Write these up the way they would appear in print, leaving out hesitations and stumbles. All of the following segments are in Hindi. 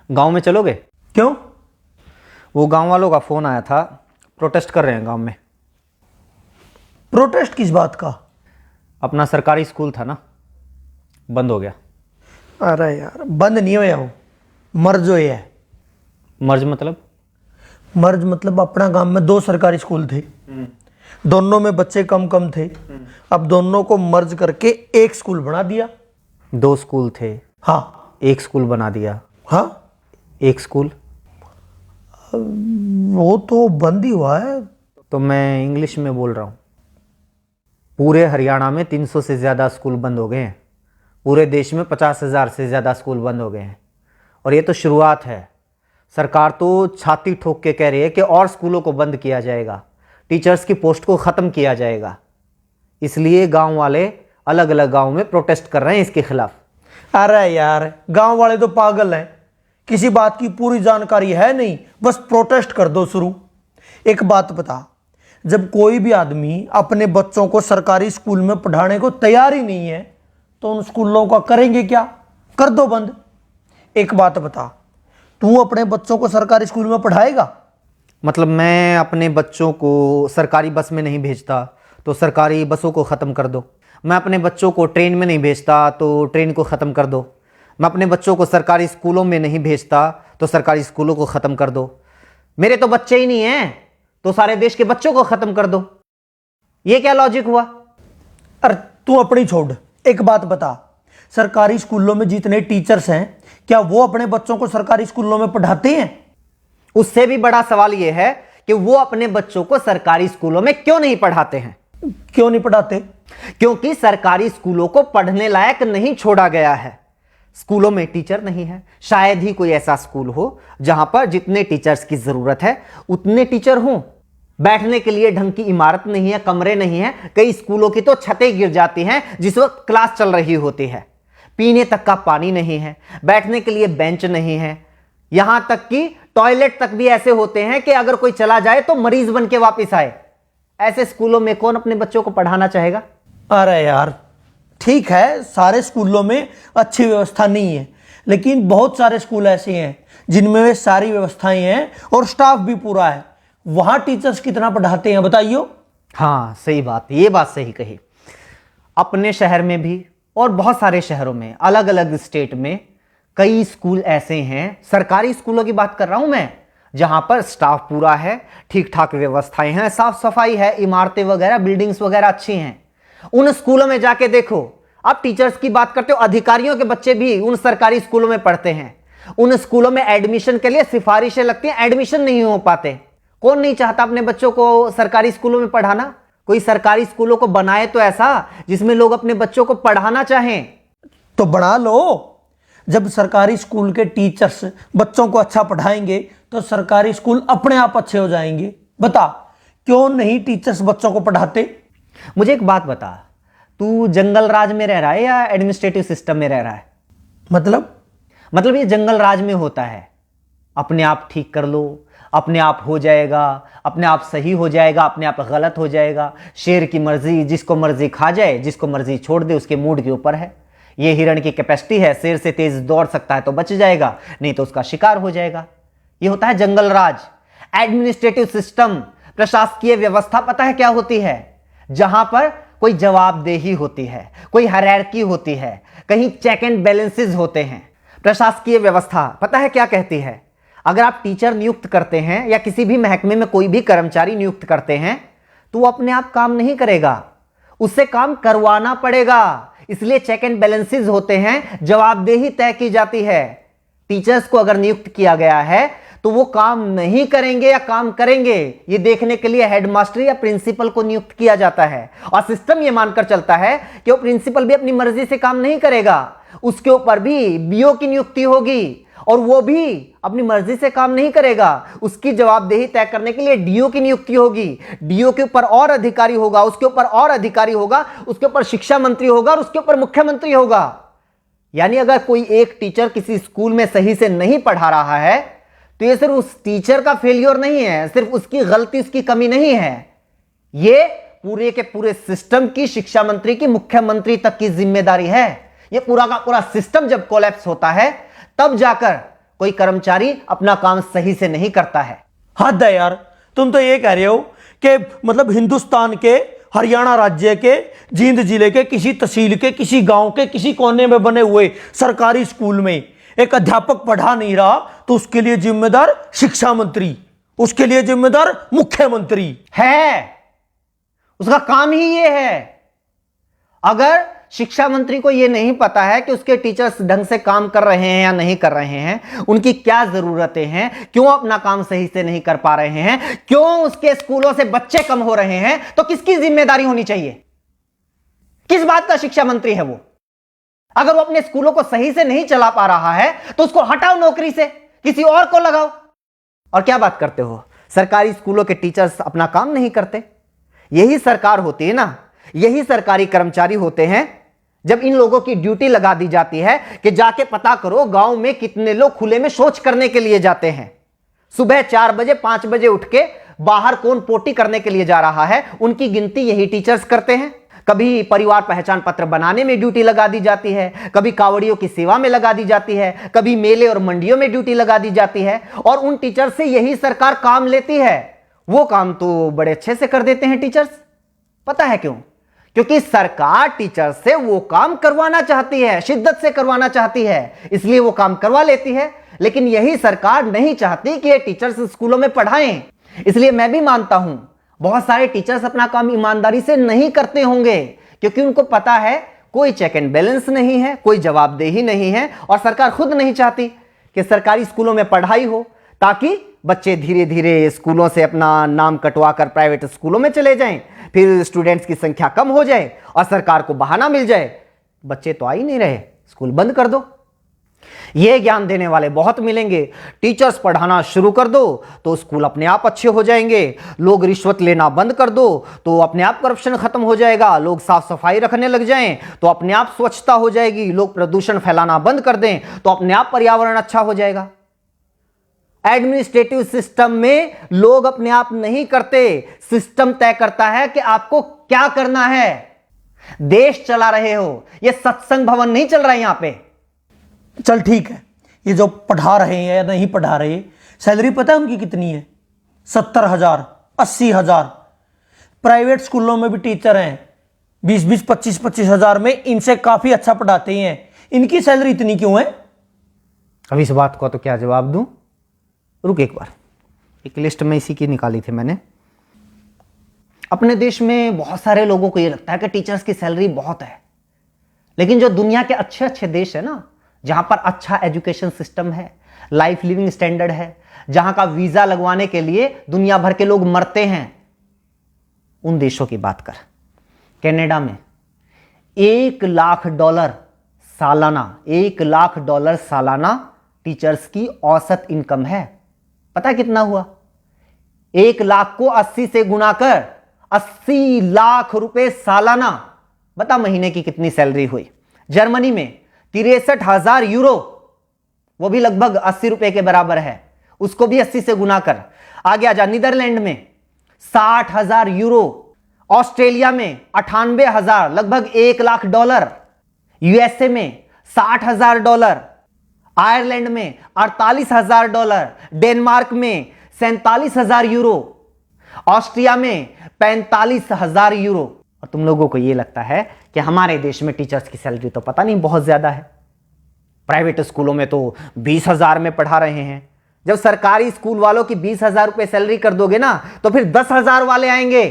गांव में चलोगे? क्यों? वो गांव वालों का फोन आया था, प्रोटेस्ट कर रहे हैं गांव में। प्रोटेस्ट किस बात का? अपना सरकारी स्कूल था ना, बंद हो गया। अरे यार, बंद नहीं होया हो, मर्ज होया है। मर्ज मतलब? मर्ज मतलब अपना गांव में 2 सरकारी स्कूल थे, दोनों में बच्चे कम कम थे। अब दोनों को मर्ज करके एक स्कूल बना दिया। 2 स्कूल थे, हाँ। एक स्कूल बना दिया। हाँ, एक स्कूल वो तो बंद ही हुआ है। तो मैं इंग्लिश में बोल रहा हूँ। पूरे हरियाणा में 300 से ज़्यादा स्कूल बंद हो गए हैं। पूरे देश में 50,000 से ज़्यादा स्कूल बंद हो गए हैं। और ये तो शुरुआत है। सरकार तो छाती ठोक के कह रही है कि और स्कूलों को बंद किया जाएगा, टीचर्स की पोस्ट को ख़त्म किया जाएगा। इसलिए गांव वाले अलग अलग गांव में प्रोटेस्ट कर रहे हैं इसके खिलाफ। अरे यार, गांव वाले तो पागल हैं, किसी बात की पूरी जानकारी है नहीं, बस प्रोटेस्ट कर दो शुरू। एक बात बता, जब कोई भी आदमी अपने बच्चों को सरकारी स्कूल में पढ़ाने को तैयार ही नहीं है तो उन स्कूलों का करेंगे क्या? कर दो बंद। एक बात बता, तू अपने बच्चों को सरकारी स्कूल में पढ़ाएगा? मतलब मैं अपने बच्चों को सरकारी बस में नहीं भेजता तो सरकारी बसों को ख़त्म कर दो। मैं अपने बच्चों को ट्रेन में नहीं भेजता तो ट्रेन को ख़त्म कर दो। मैं अपने बच्चों को सरकारी स्कूलों में नहीं भेजता तो सरकारी स्कूलों को ख़त्म कर दो। मेरे तो बच्चे ही नहीं हैं तो सारे देश के बच्चों को ख़त्म कर दो। ये क्या लॉजिक हुआ? अरे तू अपनी छोड़, एक बात बता, सरकारी स्कूलों में जितने टीचर्स हैं क्या वो अपने बच्चों को सरकारी स्कूलों में पढ़ाते हैं? उससे भी बड़ा सवाल यह है कि वो अपने बच्चों को सरकारी स्कूलों में क्यों नहीं पढ़ाते हैं। क्यों नहीं पढ़ाते? क्योंकि सरकारी स्कूलों को पढ़ने लायक नहीं छोड़ा गया है। स्कूलों में टीचर नहीं है। शायद ही कोई ऐसा स्कूल हो जहां पर जितने टीचर्स की जरूरत है उतने टीचर हों। बैठने के लिए ढंग की इमारत नहीं है, कमरे नहीं है। कई स्कूलों की तो छतें गिर जाती हैं जिस वक्त क्लास चल रही होती है। पीने तक का पानी नहीं है, बैठने के लिए बेंच नहीं है। यहां तक कि टॉयलेट तक भी ऐसे होते हैं कि अगर कोई चला जाए तो मरीज बन के वापिस आए। ऐसे स्कूलों में कौन अपने बच्चों को पढ़ाना चाहेगा? अरे यार, ठीक है, सारे स्कूलों में अच्छी व्यवस्था नहीं है, लेकिन बहुत सारे स्कूल ऐसे हैं जिनमें वे सारी व्यवस्थाएं हैं और स्टाफ भी पूरा है। वहां टीचर्स कितना पढ़ाते हैं बताइए? हाँ, सही बात, ये बात सही कही। अपने शहर में भी और बहुत सारे शहरों में, अलग अलग स्टेट में कई स्कूल ऐसे हैं, सरकारी स्कूलों की बात कर रहा हूं मैं, जहां पर स्टाफ पूरा है, ठीक ठाक व्यवस्थाएं हैं, साफ सफाई है, इमारतें वगैरह, बिल्डिंग्स वगैरह अच्छी हैं। उन स्कूलों में जाके देखो। आप टीचर्स की बात करते हो, अधिकारियों के बच्चे भी उन सरकारी स्कूलों में पढ़ते हैं। उन स्कूलों में एडमिशन के लिए सिफारिशें लगती हैं, एडमिशन नहीं हो पाते। कौन नहीं चाहता अपने बच्चों को सरकारी स्कूलों में पढ़ाना? कोई सरकारी स्कूलों को बनाए तो ऐसा जिसमें लोग अपने बच्चों को पढ़ाना चाहें। तो बना लो। जब सरकारी स्कूल के टीचर्स बच्चों को अच्छा पढ़ाएंगे तो सरकारी स्कूल अपने आप अच्छे हो जाएंगे। बता, क्यों नहीं टीचर्स बच्चों को पढ़ाते? मुझे एक बात बता, तू जंगल राज में रह रहा है या एडमिनिस्ट्रेटिव सिस्टम में रह रहा है? मतलब ये जंगल राज में होता है। अपने आप ठीक कर लो, अपने आप हो जाएगा, अपने आप सही हो जाएगा, अपने आप गलत हो जाएगा। शेर की मर्जी, जिसको मर्जी खा जाए, जिसको मर्जी छोड़ दे, उसके मूड के ऊपर है। ये हिरण की कैपेसिटी है, शेर से तेज दौड़ सकता है तो बच जाएगा, नहीं तो उसका शिकार हो जाएगा। ये होता है जंगल राज। एडमिनिस्ट्रेटिव सिस्टम, प्रशासकीय व्यवस्था पता है क्या होती है? जहां पर कोई जवाबदेही होती है, कोई हायरार्की होती है, कहीं चेक एंड बैलेंसेस होते हैं। प्रशासकीय व्यवस्था पता है क्या कहती है? अगर आप टीचर नियुक्त करते हैं या किसी भी महकमे में कोई भी कर्मचारी नियुक्त करते हैं तो वो अपने आप काम नहीं करेगा, उससे काम करवाना पड़ेगा। इसलिए चेक एंड बैलेंसेस होते हैं, जवाबदेही तय की जाती है। टीचर्स को अगर नियुक्त किया गया है तो वो काम नहीं करेंगे या काम करेंगे, ये देखने के लिए हेडमास्टर या प्रिंसिपल को नियुक्त किया जाता है। और सिस्टम ये मानकर चलता है कि वो प्रिंसिपल भी अपनी मर्जी से काम नहीं करेगा, उसके ऊपर भी बीओ की नियुक्ति होगी और वो भी अपनी मर्जी से काम नहीं करेगा। उसकी जवाबदेही तय करने के लिए डीओ की नियुक्ति होगी। डीओ के ऊपर और अधिकारी होगा, उसके ऊपर और अधिकारी होगा, उसके ऊपर शिक्षा मंत्री होगा और उसके ऊपर मुख्यमंत्री होगा। यानी अगर कोई एक टीचर किसी स्कूल में सही से नहीं पढ़ा रहा है तो ये सिर्फ उस टीचर का फेलियर नहीं है, सिर्फ उसकी गलती, उसकी कमी नहीं है, ये पूरे के पूरे सिस्टम की, शिक्षा मंत्री की, मुख्यमंत्री तक की जिम्मेदारी है। ये पूरा का पूरा सिस्टम जब कोलैप्स होता है तब जाकर कोई कर्मचारी अपना काम सही से नहीं करता है। हद है यार, तुम तो ये कह रहे हो कि मतलब हिंदुस्तान के हरियाणा राज्य के जींद जिले के किसी तहसील के किसी गांव के किसी कोने में बने हुए सरकारी स्कूल में एक अध्यापक पढ़ा नहीं रहा तो उसके लिए जिम्मेदार शिक्षा मंत्री, उसके लिए जिम्मेदार मुख्यमंत्री है। उसका काम ही ये है। अगर शिक्षा मंत्री को यह नहीं पता है कि उसके टीचर्स ढंग से काम कर रहे हैं या नहीं कर रहे हैं, उनकी क्या जरूरतें हैं, क्यों अपना काम सही से नहीं कर पा रहे हैं, क्यों उसके स्कूलों से बच्चे कम हो रहे हैं, तो किसकी जिम्मेदारी होनी चाहिए? किस बात का शिक्षा मंत्री है वो? अगर वो अपने स्कूलों को सही से नहीं चला पा रहा है तो उसको हटाओ नौकरी से, किसी और को लगाओ। और क्या बात करते हो, सरकारी स्कूलों के टीचर्स अपना काम नहीं करते? यही सरकार होती है ना, यही सरकारी कर्मचारी होते हैं जब इन लोगों की ड्यूटी लगा दी जाती है कि जाके पता करो गांव में कितने लोग खुले में शौच करने के लिए जाते हैं। सुबह 4 बजे 5 बजे उठ के बाहर कौन पोटी करने के लिए जा रहा है, उनकी गिनती यही टीचर्स करते हैं। कभी परिवार पहचान पत्र बनाने में ड्यूटी लगा दी जाती है, कभी कावड़ियों की सेवा में लगा दी जाती है, कभी मेले और मंडियों में ड्यूटी लगा दी जाती है, और उन टीचर से यही सरकार काम लेती है। वो काम तो बड़े अच्छे से कर देते हैं टीचर्स। पता है क्यों? क्योंकि सरकार टीचर से वो काम करवाना चाहती है, शिद्दत से करवाना चाहती है, इसलिए वो काम करवा लेती है। लेकिन यही सरकार नहीं चाहती कि ये टीचर्स स्कूलों में पढ़ाएं। इसलिए मैं भी मानता हूं बहुत सारे टीचर्स अपना काम ईमानदारी से नहीं करते होंगे, क्योंकि उनको पता है कोई चेक एंड बैलेंस नहीं है, कोई जवाबदेही नहीं है, और सरकार खुद नहीं चाहती कि सरकारी स्कूलों में पढ़ाई हो, ताकि बच्चे धीरे धीरे स्कूलों से अपना नाम कटवा कर प्राइवेट स्कूलों में चले जाएं, फिर स्टूडेंट्स की संख्या कम हो जाए और सरकार को बहाना मिल जाए, बच्चे तो आ ही नहीं रहे, स्कूल बंद कर दो। ये ज्ञान देने वाले बहुत मिलेंगे। टीचर्स पढ़ाना शुरू कर दो तो स्कूल अपने आप अच्छे हो जाएंगे। लोग रिश्वत लेना बंद कर दो तो अपने आप करप्शन खत्म हो जाएगा। लोग साफ सफाई रखने लग जाएं तो अपने आप स्वच्छता हो जाएगी। लोग प्रदूषण फैलाना बंद कर दें तो अपने आप पर्यावरण अच्छा हो जाएगा। एडमिनिस्ट्रेटिव सिस्टम में लोग अपने आप नहीं करते, सिस्टम तय करता है कि आपको क्या करना है। देश चला रहे हो, यह सत्संग भवन नहीं चल रहा है यहां पे। चल ठीक है, ये जो पढ़ा रहे हैं या नहीं पढ़ा रहे, सैलरी पता है उनकी कितनी है? 70,000, 80,000। प्राइवेट स्कूलों में भी टीचर हैं 20-20, 25-25 हजार में, इनसे काफी अच्छा पढ़ाते हैं। इनकी सैलरी इतनी क्यों है? अब इस बात को तो क्या जवाब दूं? रुक एक बार, एक लिस्ट में इसी की निकाली थी मैंने। अपने देश में बहुत सारे लोगों को यह लगता है कि टीचर्स की सैलरी बहुत है, लेकिन जो दुनिया के अच्छे अच्छे देश है ना, जहां पर अच्छा एजुकेशन सिस्टम है, लाइफ लिविंग स्टैंडर्ड है, जहां का वीजा लगवाने के लिए दुनिया भर के लोग मरते हैं, उन देशों की बात कर। कनाडा में $1,00,000 सालाना, $1,00,000 सालाना टीचर्स की औसत इनकम है। पता है कितना हुआ? 1,00,000 को 80 से गुना कर 80 लाख रुपए सालाना। बता महीने की कितनी सैलरी हुई? जर्मनी में 63,000 यूरो, वो भी लगभग 80 रुपए के बराबर है, उसको भी 80 से गुना कर। आगे आजा, नीदरलैंड में 60,000 यूरो, ऑस्ट्रेलिया में 98,000, लगभग $1,00,000, यूएसए में $60,000, आयरलैंड में $48,000, डेनमार्क में 47,000 यूरो, ऑस्ट्रिया में 45,000 यूरो। और तुम लोगों को यह लगता है कि हमारे देश में टीचर्स की सैलरी तो पता नहीं बहुत ज्यादा है। प्राइवेट स्कूलों में तो 20,000 में पढ़ा रहे हैं। जब सरकारी स्कूल वालों की 20,000 रुपए सैलरी कर दोगे ना, तो फिर 10,000 वाले आएंगे,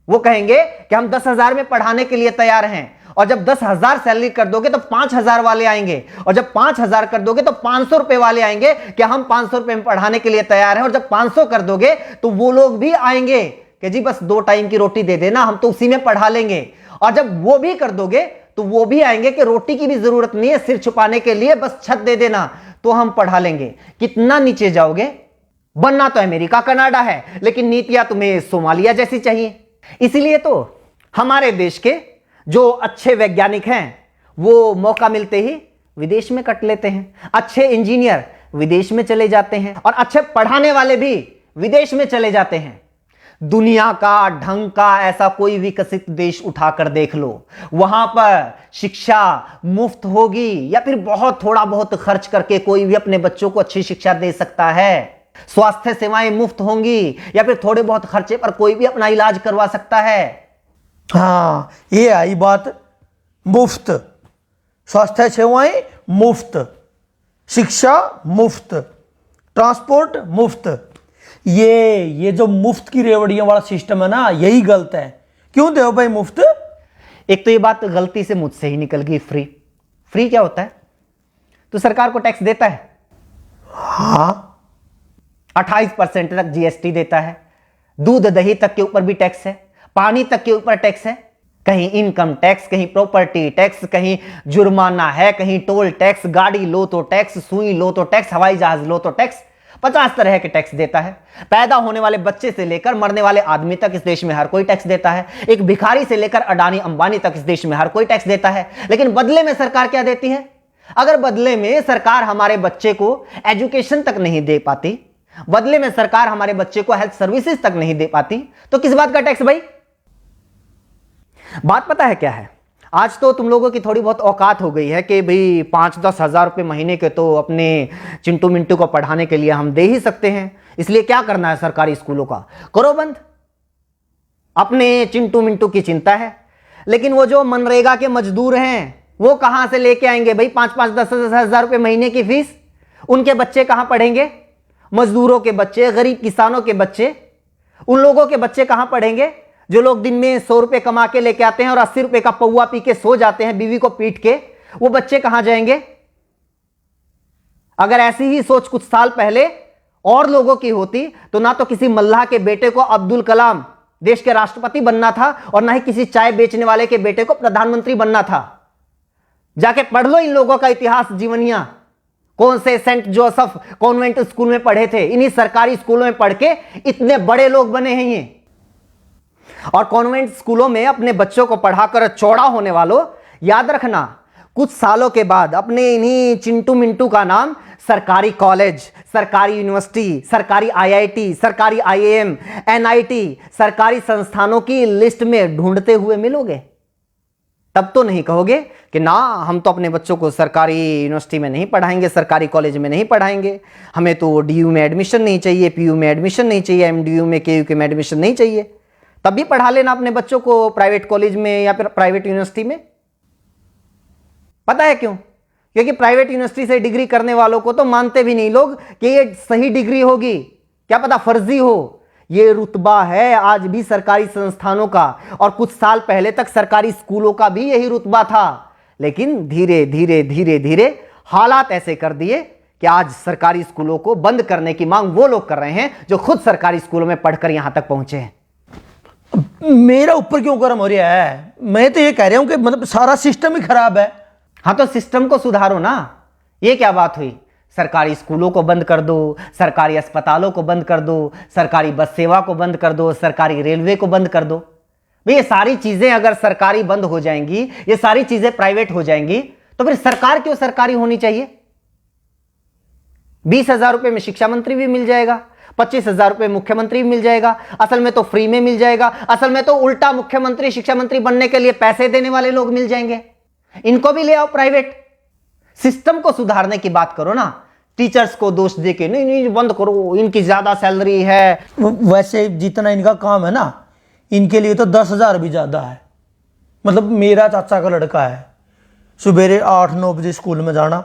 वो कहेंगे कि हम 10,000 में पढ़ाने के लिए तैयार हैं। और जब 10,000 सैलरी कर दोगे तो 5,000 वाले आएंगे, और जब 5,000 कर दोगे तो 500 रुपए वाले आएंगे कि हम 500 रुपए में पढ़ाने के लिए तैयार हैं। और जब 500 कर दोगे तो वो लोग भी आएंगे कि जी बस 2 टाइम की रोटी दे देना, हम तो उसी में पढ़ा लेंगे। और जब वो भी कर दोगे तो वो भी आएंगे कि रोटी की भी जरूरत नहीं है, सिर छुपाने के लिए बस छत दे देना तो हम पढ़ा लेंगे। कितना नीचे जाओगे? बनना तो अमेरिका कनाडा है, लेकिन नीतियां तुम्हें सोमालिया जैसी चाहिए। इसीलिए तो हमारे देश के जो अच्छे वैज्ञानिक हैं वो मौका मिलते ही विदेश में कट लेते हैं। अच्छे इंजीनियर विदेश में चले जाते हैं और अच्छे पढ़ाने वाले भी विदेश में चले जाते हैं। दुनिया का ढंग का ऐसा कोई विकसित देश उठाकर देख लो, वहां पर शिक्षा मुफ्त होगी या फिर बहुत थोड़ा बहुत खर्च करके कोई भी अपने बच्चों को अच्छी शिक्षा दे सकता है। स्वास्थ्य सेवाएं मुफ्त होंगी या फिर थोड़े बहुत खर्चे पर कोई भी अपना इलाज करवा सकता है। हाँ, ये आई बात, मुफ्त स्वास्थ्य सेवाएं मुफ्त, शिक्षा मुफ्त, ट्रांसपोर्ट मुफ्त। ये जो मुफ्त की रेवड़ियों वाला सिस्टम है ना, यही गलत है। क्यों दे भाई मुफ्त? एक तो ये बात गलती से मुझसे ही निकल गई, फ्री। फ्री क्या होता है? तो सरकार को टैक्स देता है, हाँ 28% तक जीएसटी देता है, दूध दही तक के ऊपर भी टैक्स है, पानी तक के ऊपर टैक्स है, कहीं इनकम टैक्स, कहीं प्रॉपर्टी टैक्स, कहीं जुर्माना है, कहीं टोल टैक्स, गाड़ी लो तो टैक्स, सुई लो तो टैक्स, हवाई जहाज लो तो टैक्स, 50 तरह के टैक्स देता है। पैदा होने वाले बच्चे से लेकर मरने वाले आदमी तक इस देश में हर कोई टैक्स देता है। एक भिखारी से लेकर अडानी अंबानी तक इस देश में हर कोई टैक्स देता है। लेकिन बदले में सरकार क्या देती है? अगर बदले में सरकार हमारे बच्चे को एजुकेशन तक नहीं दे पाती, बदले में सरकार हमारे बच्चे को हेल्थ सर्विसेज तक नहीं दे पाती, तो किस बात का टैक्स भाई? बात पता है क्या है? आज तो तुम लोगों की थोड़ी बहुत औकात हो गई है कि भाई 5-10 हजार रुपये महीने के तो अपने चिंटू मिंटू को पढ़ाने के लिए हम दे ही सकते हैं, इसलिए क्या करना है सरकारी स्कूलों का, करो बंद। अपने चिंटू मिंटू की चिंता है, लेकिन वो जो मनरेगा के मजदूर हैं वो कहां से लेके आएंगे भाई 5-5, 10-10 हजार रुपये महीने की फीस? उनके बच्चे कहां पढ़ेंगे? मजदूरों के बच्चे, गरीब किसानों के बच्चे, उन लोगों के बच्चे कहां पढ़ेंगे जो लोग दिन में 100 रुपए कमा के लेके आते हैं और 80 रुपए का पौवा पी के सो जाते हैं बीवी को पीट के? वो बच्चे कहां जाएंगे? अगर ऐसी ही सोच कुछ साल पहले और लोगों की होती तो ना तो किसी मल्लाह के बेटे को अब्दुल कलाम देश के राष्ट्रपति बनना था और ना ही किसी चाय बेचने वाले के बेटे को प्रधानमंत्री बनना था। जाके पढ़ लो इन लोगों का इतिहास, जीवनियां। कौन से सेंट जोसेफ कॉन्वेंट स्कूल में पढ़े थे, इन्हीं सरकारी स्कूलों में पढ़ के इतने बड़े लोग बने हैं ये। और कॉन्वेंट स्कूलों में अपने बच्चों को पढ़ाकर चौड़ा होने वालों, याद रखना कुछ सालों के बाद अपने इन्हीं चिंटू मिंटू का नाम सरकारी कॉलेज, सरकारी यूनिवर्सिटी, सरकारी आईआईटी, सरकारी आईएएम, एनआईटी, सरकारी संस्थानों की लिस्ट में ढूंढते हुए मिलोगे। तब तो नहीं कहोगे कि ना हम तो अपने बच्चों को सरकारी यूनिवर्सिटी में नहीं पढ़ाएंगे, सरकारी कॉलेज में नहीं पढ़ाएंगे, हमें तो डीयू में एडमिशन नहीं चाहिए, पीयू में एडमिशन नहीं चाहिए, एमडीयू में केयू में एडमिशन नहीं चाहिए। तब भी पढ़ा लेना अपने बच्चों को प्राइवेट कॉलेज में या फिर प्राइवेट यूनिवर्सिटी में। पता है क्यों? क्योंकि प्राइवेट यूनिवर्सिटी से डिग्री करने वालों को तो मानते भी नहीं लोग कि ये सही डिग्री होगी, क्या पता फर्जी हो। ये रुतबा है आज भी सरकारी संस्थानों का, और कुछ साल पहले तक सरकारी स्कूलों का भी यही रुतबा था। लेकिन धीरे धीरे धीरे धीरे हालात ऐसे कर दिए कि आज सरकारी स्कूलों को बंद करने की मांग वो लोग कर रहे हैं जो खुद सरकारी स्कूलों में पढ़कर यहां तक पहुंचे हैं। मेरा ऊपर क्यों गर्म हो रहा है? मैं तो ये कह रहा हूं कि मतलब सारा सिस्टम ही खराब है। हाँ तो सिस्टम को सुधारो ना। ये क्या बात हुई? सरकारी स्कूलों को बंद कर दो, सरकारी अस्पतालों को बंद कर दो, सरकारी बस सेवा को बंद कर दो, सरकारी रेलवे को बंद कर दो। भाई ये सारी चीजें अगर सरकारी बंद हो जाएंगी, ये सारी चीजें प्राइवेट हो जाएंगी, तो फिर सरकार क्यों सरकारी होनी चाहिए? 20,000 रुपए में शिक्षा मंत्री भी मिल जाएगा, 25,000 रुपए मुख्यमंत्री भी मिल जाएगा। असल में तो फ्री में मिल जाएगा, असल में तो उल्टा मुख्यमंत्री शिक्षा मंत्री बनने के लिए पैसे देने वाले लोग मिल जाएंगे। इनको भी ले आओ प्राइवेट। सिस्टम को सुधारने की बात करो ना, टीचर्स को दोष देके नहीं नहीं बंद करो, इनकी ज्यादा सैलरी है। वैसे जितना इनका काम है ना, इनके लिए तो 10,000 भी ज्यादा है। मतलब मेरा चाचा का लड़का है, सुबेरे 8-9 बजे स्कूल में जाना,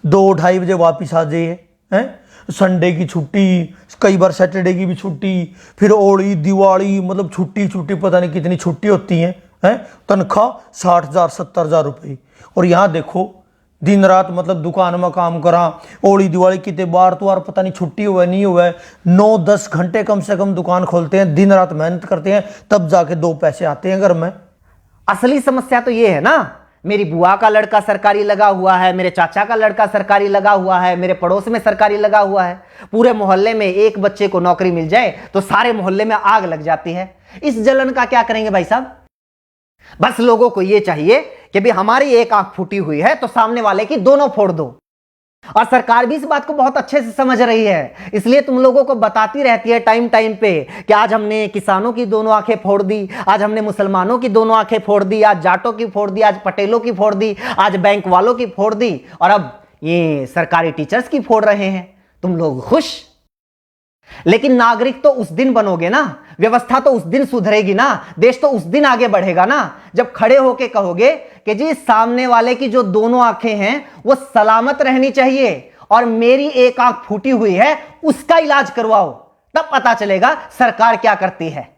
2-2:30 बजे वापिस आ जाइए हैं, संडे की छुट्टी, कई बार सैटरडे की भी छुट्टी, फिर होली दिवाली, मतलब छुट्टी पता नहीं कितनी छुट्टी होती हैं। तनख्वाह 60,000 70,000 रुपये। और यहाँ देखो दिन रात मतलब दुकान में काम करा, होली दिवाली कितने बार तो यार पता नहीं छुट्टी हुआ नहीं हुआ, 9-10 घंटे कम से कम दुकान खोलते हैं, दिन रात मेहनत करते हैं, तब जाके 2 पैसे आते हैं घर में। असली समस्या तो ये है ना, मेरी बुआ का लड़का सरकारी लगा हुआ है, मेरे चाचा का लड़का सरकारी लगा हुआ है, मेरे पड़ोस में सरकारी लगा हुआ है। पूरे मोहल्ले में एक बच्चे को नौकरी मिल जाए तो सारे मोहल्ले में आग लग जाती है। इस जलन का क्या करेंगे भाई साहब? बस लोगों को यह चाहिए कि भी हमारी एक आंख फूटी हुई है तो सामने वाले की दोनों फोड़ दो। और सरकार भी इस बात को बहुत अच्छे से समझ रही है, इसलिए तुम लोगों को बताती रहती है टाइम टाइम पे कि आज हमने किसानों की दोनों आंखें फोड़ दी, आज हमने मुसलमानों की दोनों आंखें फोड़ दी, आज जाटों की फोड़ दी, आज पटेलों की फोड़ दी, आज बैंक वालों की फोड़ दी, और अब ये सरकारी टीचर्स की फोड़ रहे हैं। तुम लोग खुश? लेकिन नागरिक तो उस दिन बनोगे ना, व्यवस्था तो उस दिन सुधरेगी ना, देश तो उस दिन आगे बढ़ेगा ना, जब खड़े होके कहोगे कि जी सामने वाले की जो दोनों आंखें हैं वो सलामत रहनी चाहिए और मेरी एक आंख फूटी हुई है उसका इलाज करवाओ। तब पता चलेगा सरकार क्या करती है।